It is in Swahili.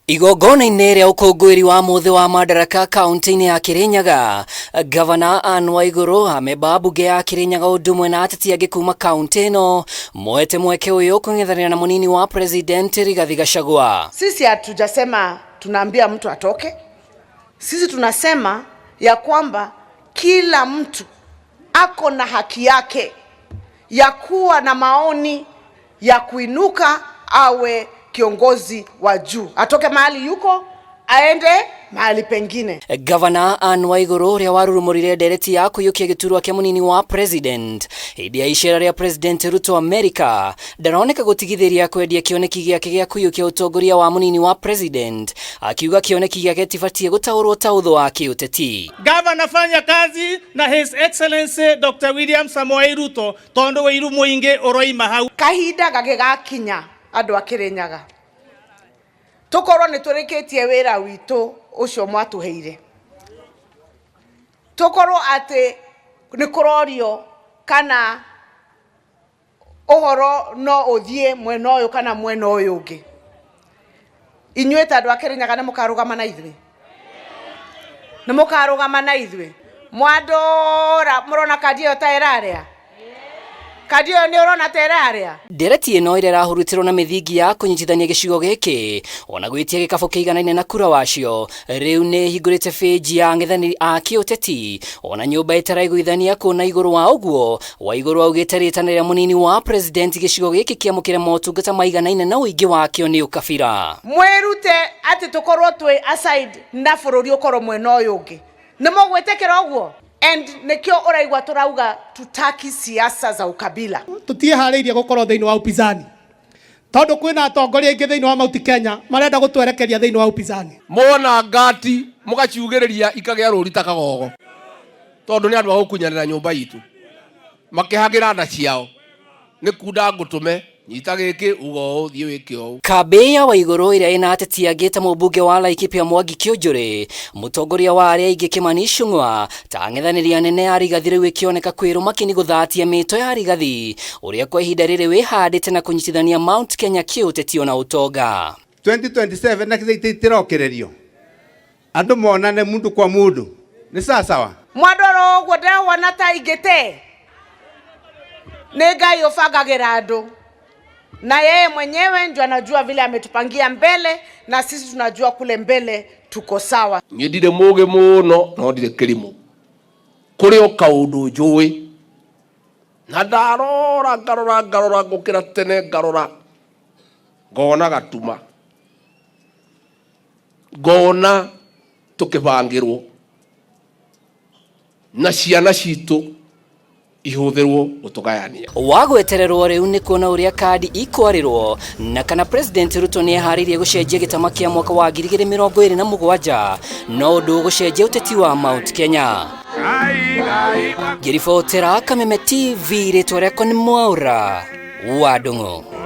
Igongona-inĩ rĩa ũkũngũĩri wa mũthĩ wa Madaraka kaunti-inĩ ya Kirinyaga, Ngabana Ann Waiguru, amemba bunge ya Kirinyaga ũndũ ũmwe na ateti angĩ kuma kaunti ĩno moete mweke ũyũ kũng'ethanĩra na munini wa president Rigathi Gachagua. Sisi hatujasema tunaambia mtu atoke. Sisi tunasema ya kwamba kila mtu ako na haki yake ya kuwa na maoni ya kuinuka awe kiongozi wa juu. Atoke mahali yuko aende mahali pengine. Ngabana Ann Waiguru ũrĩa warurumũrire ndereti ya kũiyũkia gĩturwa kĩa munini wa president hĩndĩ ya icera rĩa president Ruto America ndaroneka gũtigithĩria kwendia kĩoneki gĩake gĩa kũiyũkia ũtongoria wa munini wa president, akiuga kĩoneki gĩake tibatie gũtaũrwo ta ũthũ wa kĩũteti. Gavana fanya kazi na His Excellency Dr. William Samoei Ruto tondu wĩiru mũingĩ ũroima hau. Kahinda gagĩgakinya andũ a Kirinyaga tukorwo nĩ tũrĩkĩtie wĩra witũ ũcio mwatũheire, tukorwo atĩ nĩ kũrorio kana ũhoro no ũthiĩ mwena ũyũ kana mwena ũyũ ũngĩ. Inyuĩ ta andũ a Kirinyaga nĩ mũkarũgama na ithuĩ? Nĩ mũkarũgama na ithuĩ? Mwandora mũrona kandi ĩyo ta ĩrarĩa? Kandi ĩyo nĩ ũrona ta ĩrarĩa? Ndereti ĩno ĩrĩa ĩrahurutirwo na mĩthingi ya kũnyitithania gĩcigo gĩkĩ ona gwĩtia gĩkabũ kĩiganaine na kura wacio, rĩu nĩ hingũrĩte page ya ang'ethanĩri a kĩũteti ona nyũmba ĩtaraiguithania kũna igũrũ wa ũguo. Waiguru augĩte rĩtanĩrĩa munini wa president gĩcigo gĩkĩ kĩamũkĩre motungata maiganaine na ũingĩ wakĩo nĩ ũkabira. Mwĩrute atĩ tũkorwo twĩ aside na bũrũri ũkorwo mwena ũyũ ũngĩ. Nĩ mũgwĩtĩkĩra ũguo? And nikio ũraigua turauga tutaki siasa za ukabila. Tutiĩharĩirie gũkorwo thĩinĩ wa upinzani tondũ kwĩna atongoria aingĩ thĩinĩ wa Mount Kenya marenda gũtwerekeria thĩinĩ wa upinzani. Mona ngati mũgaciugĩrĩria ikagĩa rũri ta kagogo tondũ nĩ andũ a gũkunyanĩra nyũmba itũ makĩhagĩra nda ciao nĩ kunda ngũtũme nyita gĩkĩ ugo thiĩ wĩke ũũ. Kambĩ ya Waiguru ĩrĩa ĩna ateti angĩ ta mũmbunge wa Laikipia Mwangi Kĩũnjũrĩ, mũtongoria wa arĩa aingĩ Kimani Ichung'wa, ta ang'ethanĩri anene ya Rigathi rĩu ĩkĩoneka kwĩrũma kĩni gũthatia mĩto ya Rigathi ũrĩa kwa ihinda rĩrĩ wĩhandĩte na kũnyitithania Mount Kenya kĩũteti ona ũtonga. 2027 na kĩrokĩrĩrio andũ monane mundu kwa mundu nĩ sawa. Mwandoro ũguo ndĩrona ta ingĩte nĩ Ngai ũbangagĩra andũ na yeye mwenyewe ndio anajua vile ametupangia mbele na sisi tunajua kule mbele tuko sawa. Ndire mũge mũno no ndire kĩrimũ kũrĩ o kaũndũ njũĩ na ndarora ngarora ngũkĩra tene ngarora ngona gatuma ngona tũkĩbangĩrwo na ciana citũ ihũthĩrwo gũtũgayania. Wagwetererwo rĩu nĩ kuona ũrĩa kandi ikwarĩrwo na kana president Ruto nĩ eharĩirie gũcenjia gĩtama kĩa mwaka wa 2027 no ũndũ gũcenjia ũteti wa Mount Kenya. Ngĩribotera Kameme TV, rĩtwa rĩakwa nĩ Mwaura wa Ndũng'ũ.